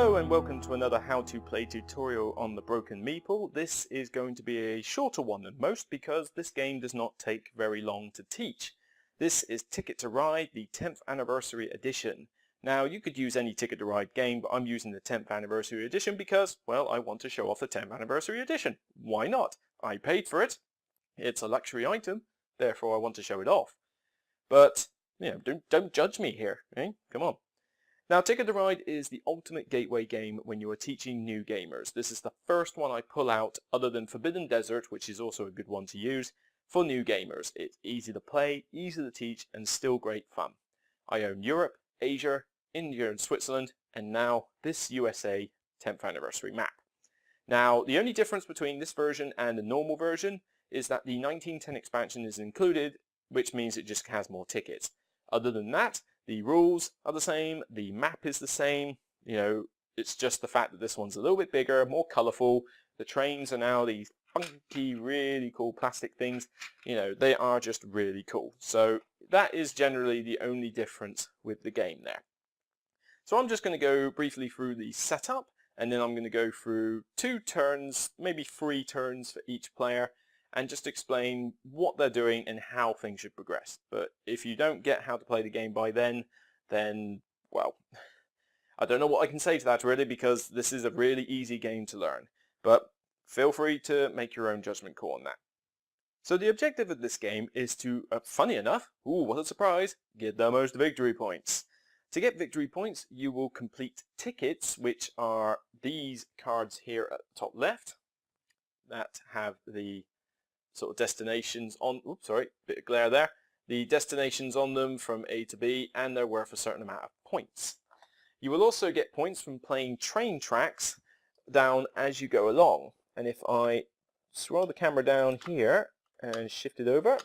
Hello and welcome to another how to play tutorial on the broken Meeple. This is going to be a shorter one than most because this game does not take very long to teach. This is Ticket to Ride, the 10th anniversary edition. Now you could use any Ticket to Ride game, but I'm using the 10th anniversary edition because, well, I want to show off the 10th anniversary edition. Why not? I paid for it. It's a luxury item, therefore I want to show it off. But, you know, don't judge me here, eh? Come on. Now, Ticket to Ride is the ultimate gateway game when you are teaching new gamers. This is the first one I pull out, other than Forbidden Desert, which is also a good one to use, for new gamers. It's easy to play, easy to teach, and still great fun. I own Europe, Asia, India and Switzerland, and now this USA 10th anniversary map. Now, the only difference between this version and the normal version is that the 1910 expansion is included, which means it just has more tickets. Other than that, the rules are the same, the map is the same, you know, it's just the fact that this one's a little bit bigger, more colourful. The trains are now these funky, really cool plastic things. You know, they are just really cool. So that is generally the only difference with the game there. So I'm just going to go briefly through the setup, and then I'm going to go through 2 turns, maybe 3 turns for each player, and just explain what they're doing and how things should progress. But if you don't get how to play the game by then, well, I don't know what I can say to that really, because this is a really easy game to learn. But feel free to make your own judgment call on that. So the objective of this game is to, funny enough, ooh, what a surprise, get the most victory points. To get victory points, you will complete tickets, which are these cards here at the top left, that have the sort of destinations on, oops, sorry, bit of glare there, the destinations on them from A to B, and they're worth a certain amount of points. You will also get points from playing train tracks down as you go along. And if I scroll the camera down here and shift it over,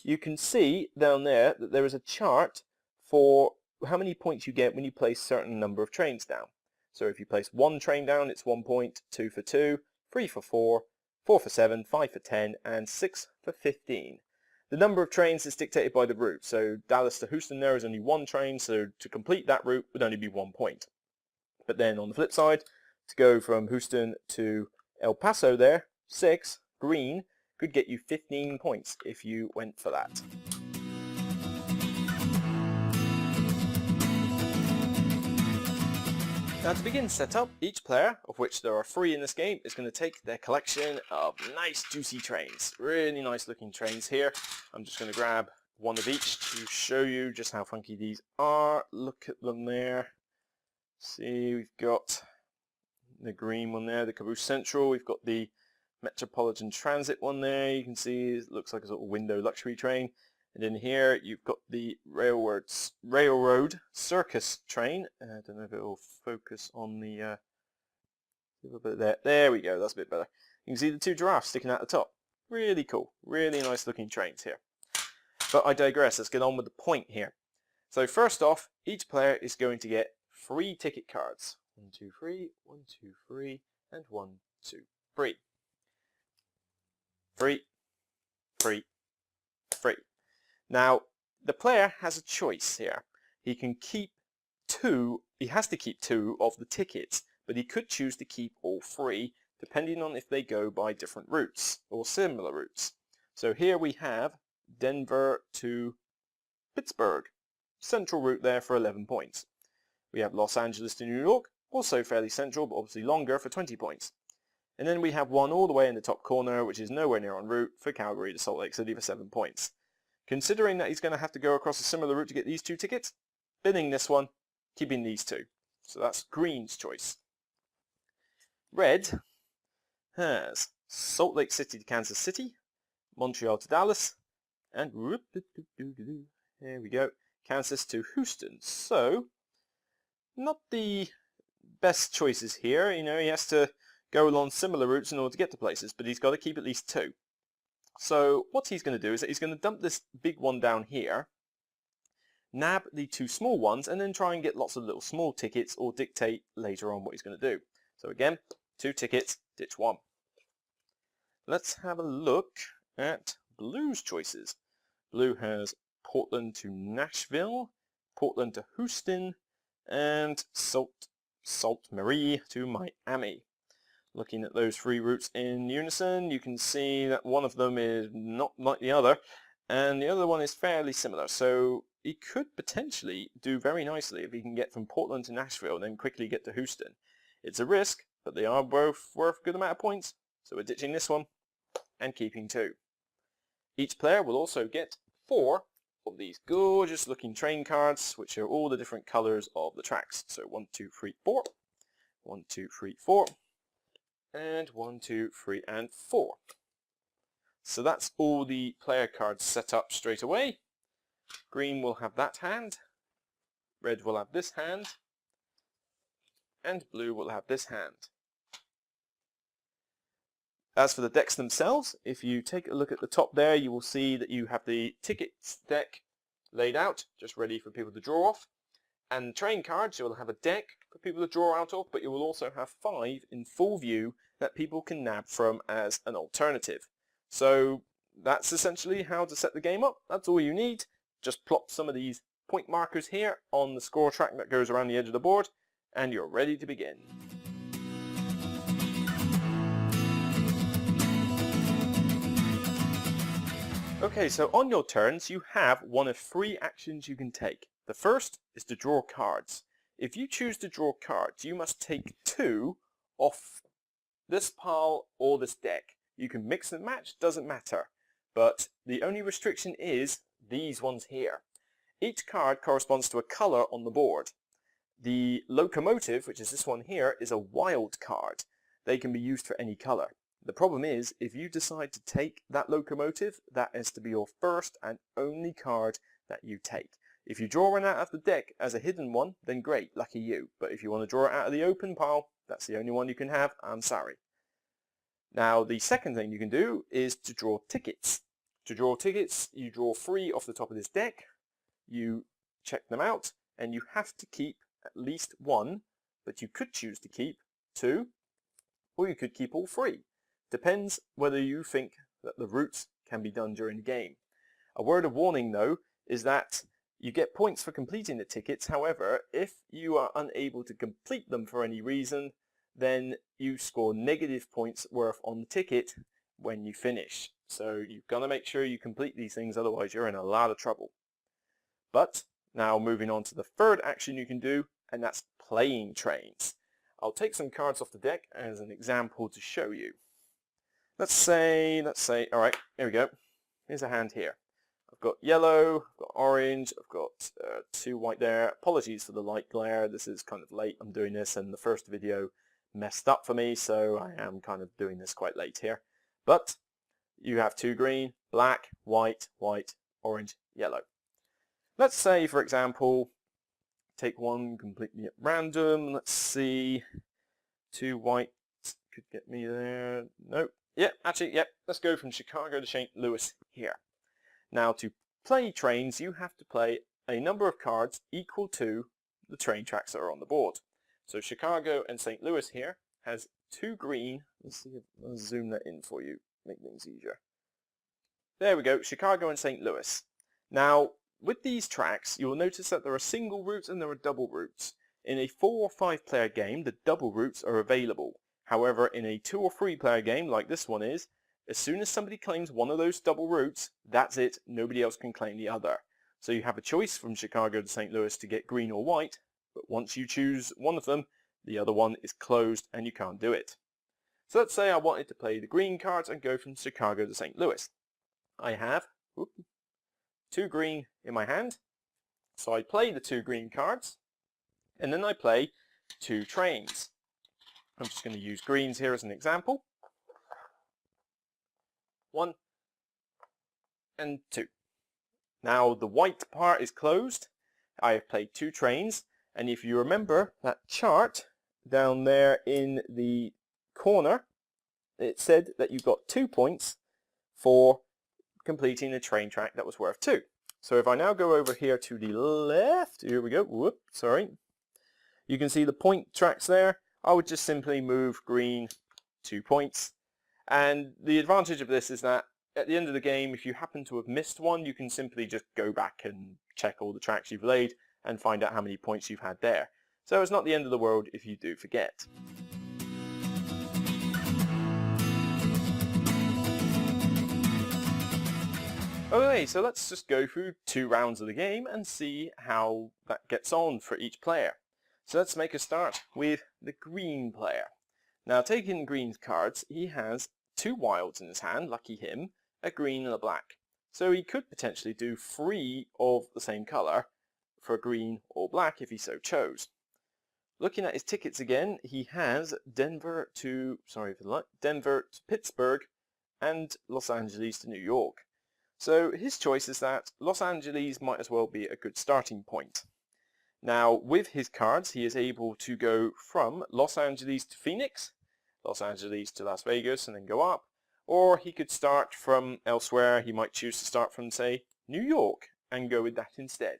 you can see down there that there is a chart for how many points you get when you place a certain number of trains down. So if you place 1 train down, it's 1 point, 2 for 2, 3 for 4, 4 for 7, 5 for 10, and 6 for 15. The number of trains is dictated by the route. So Dallas to Houston there is only 1 train, so to complete that route would only be 1 point. But then on the flip side, to go from Houston to El Paso there, 6, green, could get you 15 points if you went for that. Now to begin setup, each player, of which there are 3 in this game, is going to take their collection of nice juicy trains. Really nice looking trains here. I'm just going to grab one of each to show you just how funky these are. Look at them there. See, we've got the green one there, the Caboose Central. We've got the Metropolitan Transit one there. You can see it looks like a sort of window luxury train. And in here you've got the Railroad Circus train. I don't know if it will focus on the little bit there. There we go, that's a bit better. You can see the 2 giraffes sticking out the top. Really cool, really nice looking trains here. But I digress, let's get on with the point here. So first off, each player is going to get 3 ticket cards. 1, 2, 3, 1, 2, 3, and 1, 2, 3. 3, 3, 3. Now, the player has a choice here. He can keep 2, he has to keep 2 of the tickets, but he could choose to keep all 3, depending on if they go by different routes, or similar routes. So here we have Denver to Pittsburgh, central route there for 11 points. We have Los Angeles to New York, also fairly central, but obviously longer for 20 points. And then we have one all the way in the top corner, which is nowhere near en route, for Calgary to Salt Lake City for 7 points. Considering that he's going to have to go across a similar route to get these 2 tickets, binning this one, keeping these 2. So that's green's choice. Red has Salt Lake City to Kansas City, Montreal to Dallas, and there we go, Kansas to Houston. So, not the best choices here. You know, he has to go along similar routes in order to get to places, but he's got to keep at least 2. So what he's going to do is that he's going to dump this big one down here, nab the 2 small ones, and then try and get lots of little small tickets or dictate later on what he's going to do. So again, 2 tickets, ditch 1. Let's have a look at Blue's choices. Blue has Portland to Nashville, Portland to Houston, and Salt Sault Marie to Miami. Looking at those three routes in unison, you can see that one of them is not like the other, and the other one is fairly similar. So he could potentially do very nicely if he can get from Portland to Nashville and then quickly get to Houston. It's a risk, but they are both worth a good amount of points, so we're ditching this one and keeping 2. Each player will also get 4 of these gorgeous looking train cards, which are all the different colours of the tracks. So 1, 2, 3, 4, 1, 2, 3, 4, and 1, 2, 3, and 4. So that's all the player cards set up straight away. Green will have that hand, red will have this hand, and blue will have this hand. As for the decks themselves, if you take a look at the top there, you will see that you have the tickets deck laid out, just ready for people to draw off. And train cards, you will have a deck for people to draw out of, but you will also have 5 in full view that people can nab from as an alternative. So that's essentially how to set the game up. That's all you need. Just plop some of these point markers here on the score track that goes around the edge of the board, and you're ready to begin. Okay, so on your turns you have one of 3 actions you can take. The first is to draw cards. If you choose to draw cards, you must take 2 off this pile or this deck. You can mix and match, doesn't matter. But the only restriction is these ones here. Each card corresponds to a colour on the board. The locomotive, which is this one here, is a wild card. They can be used for any colour. The problem is, if you decide to take that locomotive, that is to be your first and only card that you take. If you draw one out of the deck as a hidden one, then great, lucky you. But if you want to draw it out of the open pile, that's the only one you can have, I'm sorry. Now, the second thing you can do is to draw tickets. To draw tickets, you draw 3 off the top of this deck, you check them out, and you have to keep at least 1, but you could choose to keep 2, or you could keep all 3. Depends whether you think that the routes can be done during the game. A word of warning though is that you get points for completing the tickets. However, if you are unable to complete them for any reason, then you score negative points worth on the ticket when you finish. So you've got to make sure you complete these things, otherwise you're in a lot of trouble. But now moving on to the third action you can do, and that's playing trains. I'll take some cards off the deck as an example to show you. Let's say, all right, here we go. Here's a hand here. I've got yellow, I've got orange, I've got 2 white there. Apologies for the light glare. This is kind of late. I'm doing this, and the first video messed up for me, so I am kind of doing this quite late here. But you have 2 green, black, white, white, orange, yellow. Let's say, for example, take one completely at random. Let's see, 2 white could get me there. Nope. Yeah, actually, yep. Let's go from Chicago to St. Louis here. Now, to play trains, you have to play a number of cards equal to the train tracks that are on the board. So Chicago and St. Louis here has 2 green. Let's see if I'll zoom that in for you, make things easier. There we go, Chicago and St. Louis. Now, with these tracks, you will notice that there are single routes and there are double routes. In a 4 or 5 player game, the double routes are available. However, in a 2 or 3 player game, like this one is, as soon as somebody claims one of those double routes, that's it, nobody else can claim the other. So you have a choice from Chicago to St. Louis to get green or white, but once you choose one of them, the other one is closed and you can't do it. So let's say I wanted to play the green cards and go from Chicago to St. Louis. I have 2 green in my hand, so I play the 2 green cards, and then I play 2 trains. I'm just going to use greens here as an example. 1 and 2. Now the white part is closed. I have played 2 trains, and if you remember that chart down there in the corner, it said that you got 2 points for completing a train track that was worth 2. So if I now go over here to the left, here we go, whoop, sorry. You can see the point tracks there. I would just simply move green 2 points. And the advantage of this is that at the end of the game, if you happen to have missed one, you can simply just go back and check all the tracks you've laid and find out how many points you've had there. So it's not the end of the world if you do forget. Okay, so let's just go through 2 rounds of the game and see how that gets on for each player. So let's make a start with the green player. Now taking green's cards, he has 2 wilds in his hand, lucky him, a green and a black. So he could potentially do 3 of the same colour for green or black if he so chose. Looking at his tickets again, he has Denver to Pittsburgh and Los Angeles to New York. So his choice is that Los Angeles might as well be a good starting point. Now with his cards he is able to go from Los Angeles to Phoenix, Los Angeles to Las Vegas and then go up, or he could start from elsewhere. He might choose to start from, say, New York and go with that instead.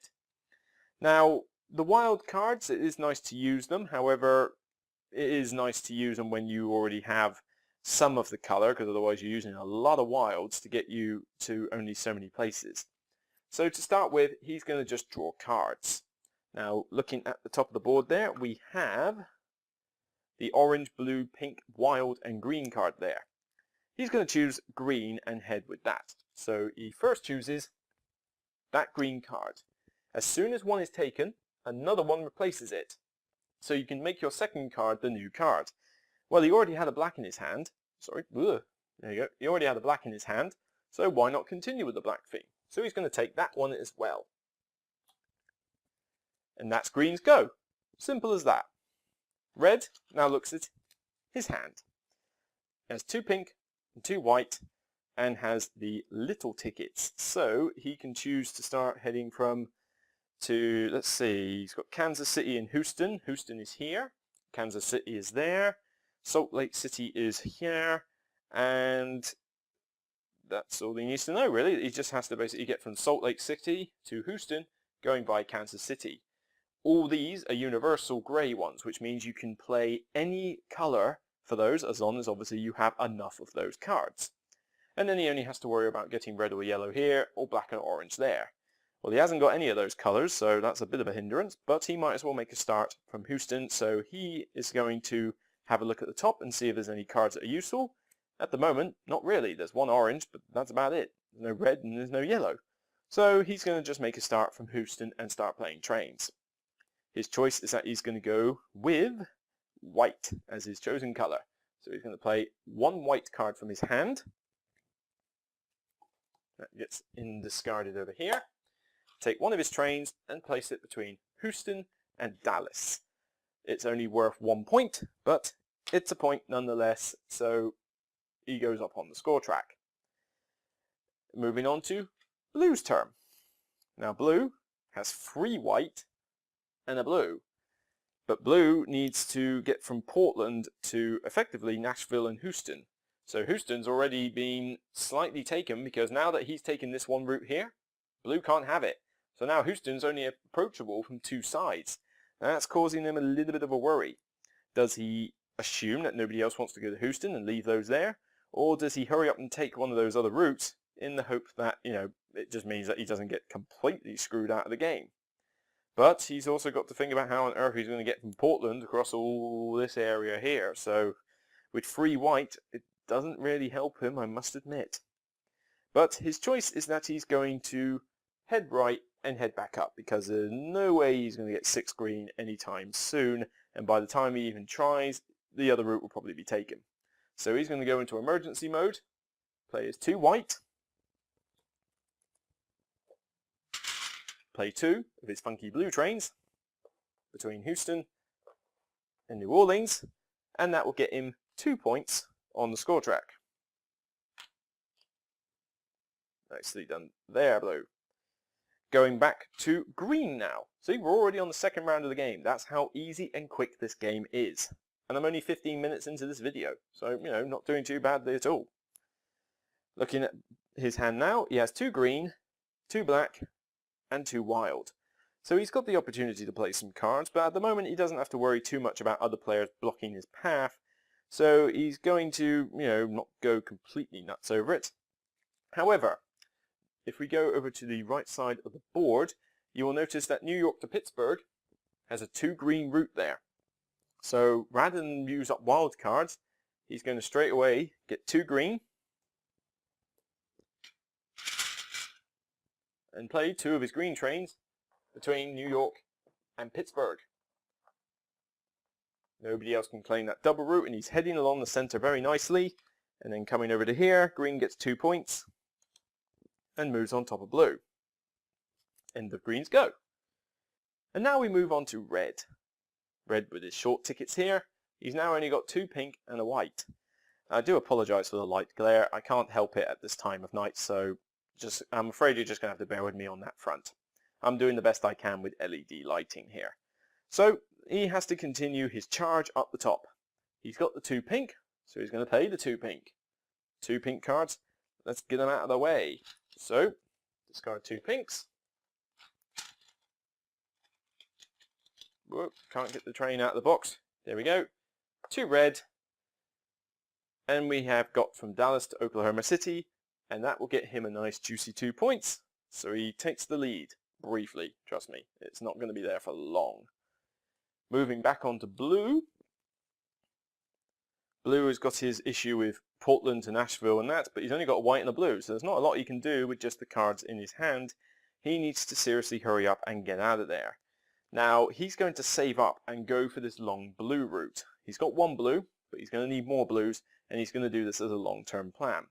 Now the wild cards, it is nice to use them, however it is nice to use them when you already have some of the colour, because otherwise you're using a lot of wilds to get you to only so many places. So to start with, he's going to just draw cards. Now looking at the top of the board there, we have the orange, blue, pink, wild and green card there. He's going to choose green and head with that. So he first chooses that green card. As soon as one is taken, another one replaces it. So you can make your second card the new card. Well, he already had a black in his hand. Sorry, there you go. He already had a black in his hand, so why not continue with the black theme? So he's going to take that one as well. And that's green's go. Simple as that. Red now looks at his hand. He has 2 pink and 2 white and has the little tickets. So he can choose to start heading from to, let's see, he's got Kansas City and Houston. Houston is here. Kansas City is there. Salt Lake City is here, and that's all he needs to know really. He just has to basically get from Salt Lake City to Houston going by Kansas City. All these are universal grey ones, which means you can play any colour for those as long as obviously you have enough of those cards. And then he only has to worry about getting red or yellow here or black and orange there. Well, he hasn't got any of those colours, so that's a bit of a hindrance, but he might as well make a start from Houston, so he is going to have a look at the top and see if there's any cards that are useful. At the moment, not really. There's 1 orange, but that's about it. There's no red and there's no yellow. So he's going to just make a start from Houston and start playing trains. His choice is that he's going to go with white as his chosen colour. So he's going to play 1 white card from his hand. That gets discarded over here. Take 1 of his trains and place it between Houston and Dallas. It's only worth 1 point, but it's a point nonetheless, so he goes up on the score track. Moving on to blue's turn. Now blue has 3 white and a blue, but blue needs to get from Portland to effectively Nashville and Houston. So Houston's already been slightly taken because now that he's taken this one route here, blue can't have it. So now Houston's only approachable from 2 sides. Now that's causing him a little bit of a worry. Does he assume that nobody else wants to go to Houston and leave those there? Or does he hurry up and take one of those other routes in the hope that, it just means that he doesn't get completely screwed out of the game? But he's also got to think about how on earth he's going to get from Portland across all this area here. So with 3 white, it doesn't really help him, I must admit. But his choice is that he's going to head right and head back up, because there's no way he's going to get 6 green anytime soon, and by the time he even tries, the other route will probably be taken. So he's going to go into emergency mode, play his 2 white, play 2 of his funky blue trains between Houston and New Orleans, and that will get him 2 points on the score track. Nicely done there, blue. Going back to green now. See, we're already on the 2nd round of the game. That's how easy and quick this game is. And I'm only 15 minutes into this video, so, not doing too badly at all. Looking at his hand now, he has 2 green, 2 black, and 2 wild. So he's got the opportunity to play some cards, but at the moment he doesn't have to worry too much about other players blocking his path, so he's going to, not go completely nuts over it. However, if we go over to the right side of the board, you will notice that New York to Pittsburgh has a 2 green route there. So rather than use up wild cards, he's going to straight away get 2 green and play 2 of his green trains between New York and Pittsburgh. Nobody else can claim that double route, and he's heading along the center very nicely. And then coming over to here, green gets 2 points and moves on top of blue. End of green's go. And now we move on to red. Red with his short tickets here. He's now only got 2 pink and a white. I do apologise for the light glare. I can't help it at this time of night, so I'm afraid you're just going to have to bear with me on that front. I'm doing the best I can with LED lighting here. So he has to continue his charge up the top. He's got the 2 pink, so he's going to play the 2 pink. 2 pink cards. Let's get them out of the way. So discard 2 pinks. Whoop, can't get the train out of the box. There we go. 2 red. And we have got from Dallas to Oklahoma City, and that will get him a nice juicy 2 points. So he takes the lead briefly, trust me. It's not going to be there for long. Moving back onto blue. Blue has got his issue with Portland to Nashville and that, but he's only got a white and a blue, so there's not a lot he can do with just the cards in his hand. He needs to seriously hurry up and get out of there. Now, he's going to save up and go for this long blue route. He's got 1 blue, but he's going to need more blues, and he's going to do this as a long-term plan.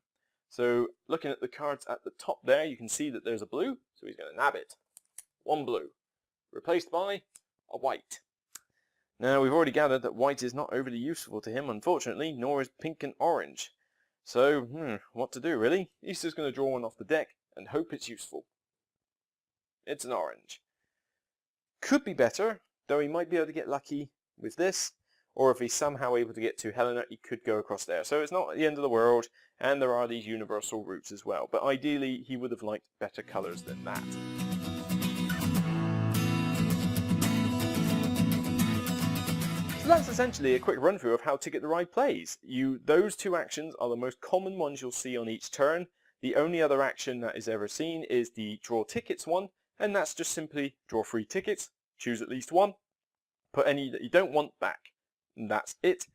So, looking at the cards at the top there, you can see that there's a blue, so he's going to nab it. 1 blue, replaced by a white. Now, we've already gathered that white is not overly useful to him, unfortunately, nor is pink and orange. So, what to do, really? He's just going to draw one off the deck and hope it's useful. It's an orange. Could be better, though he might be able to get lucky with this, or if he's somehow able to get to Helena, he could go across there. So it's not the end of the world, and there are these universal routes as well. But ideally, he would have liked better colours than that. So that's essentially a quick run through of how Ticket to Ride plays. Those 2 actions are the most common ones you'll see on each turn. The only other action that is ever seen is the draw tickets one, and that's just simply draw 3 tickets, choose at least 1, put any that you don't want back, and that's it.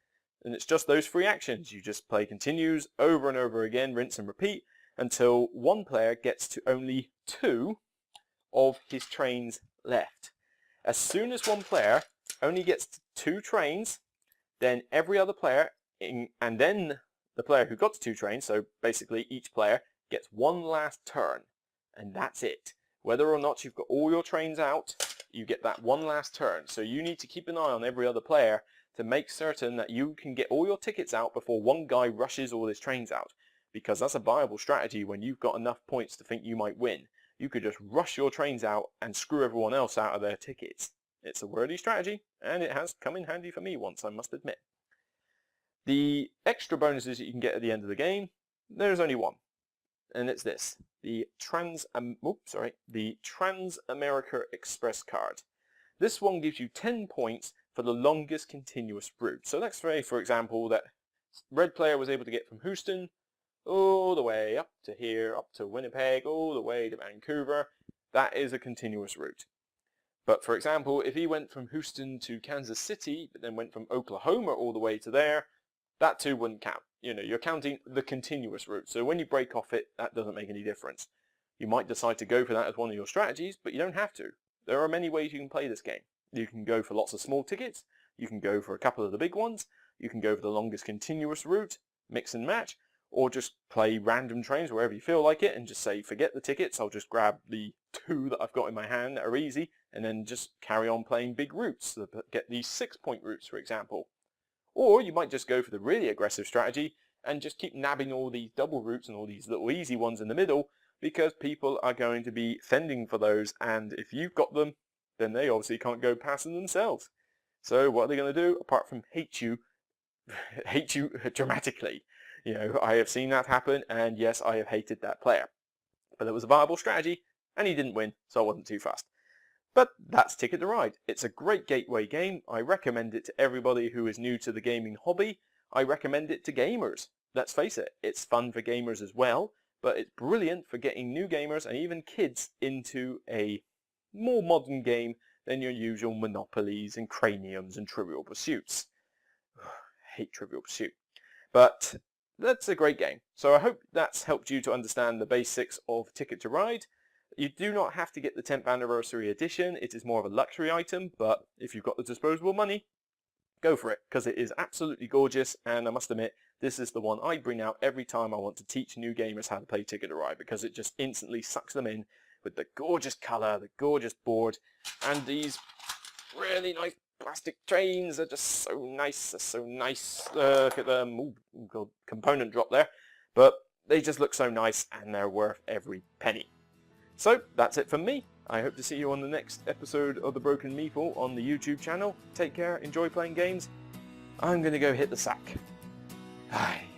And it's just those 3 actions. You just play continues over and over again, rinse and repeat, until one player gets to only 2 of his trains left. As soon as one player only gets to 2 trains, then every other player, and then the player who got to 2 trains, so basically each player gets 1 last turn, and that's it. Whether or not you've got all your trains out, you get that 1 last turn. So you need to keep an eye on every other player to make certain that you can get all your tickets out before one guy rushes all his trains out. Because that's a viable strategy when you've got enough points to think you might win. You could just rush your trains out and screw everyone else out of their tickets. It's a worthy strategy, and it has come in handy for me once, I must admit. The extra bonuses that you can get at the end of the game, there's only one. And it's this, the Trans-America Express card. This one gives you 10 points for the longest continuous route. So let's say, for example, that red player was able to get from Houston all the way up to here, up to Winnipeg, all the way to Vancouver. That is a continuous route. But for example, if he went from Houston to Kansas City, but then went from Oklahoma all the way to there, that too wouldn't count. You know, you're counting the continuous route. So when you break off it, that doesn't make any difference. You might decide to go for that as one of your strategies, but you don't have to. There are many ways you can play this game. You can go for lots of small tickets. You can go for a couple of the big ones. You can go for the longest continuous route, mix and match, or just play random trains wherever you feel like it and just say, forget the tickets, I'll just grab the 2 that I've got in my hand that are easy, and then just carry on playing big routes. So get these 6-point routes, for example. Or you might just go for the really aggressive strategy and just keep nabbing all these double routes and all these little easy ones in the middle, because people are going to be fending for those, and if you've got them, then they obviously can't go past them themselves. So what are they going to do apart from hate you dramatically? You know, I have seen that happen, and yes, I have hated that player. But it was a viable strategy, and he didn't win, so I wasn't too fast. But that's Ticket to Ride. It's a great gateway game. I recommend it to everybody who is new to the gaming hobby. I recommend it to gamers. Let's face it, it's fun for gamers as well, but it's brilliant for getting new gamers and even kids into a more modern game than your usual Monopolies and Craniums and Trivial Pursuits. I hate Trivial Pursuit. But that's a great game. So I hope that's helped you to understand the basics of Ticket to Ride. You do not have to get the 10th anniversary edition. It is more of a luxury item, but if you've got the disposable money, go for it, because it is absolutely gorgeous, and I must admit, this is the one I bring out every time I want to teach new gamers how to play Ticket to Ride, because it just instantly sucks them in with the gorgeous colour, the gorgeous board, and these really nice plastic trains are just so nice. They're so nice. Look at them. Ooh, got component drop there. But they just look so nice, and they're worth every penny. So, that's it from me. I hope to see you on the next episode of The Broken Meeple on the YouTube channel. Take care, enjoy playing games. I'm going to go hit the sack. Bye.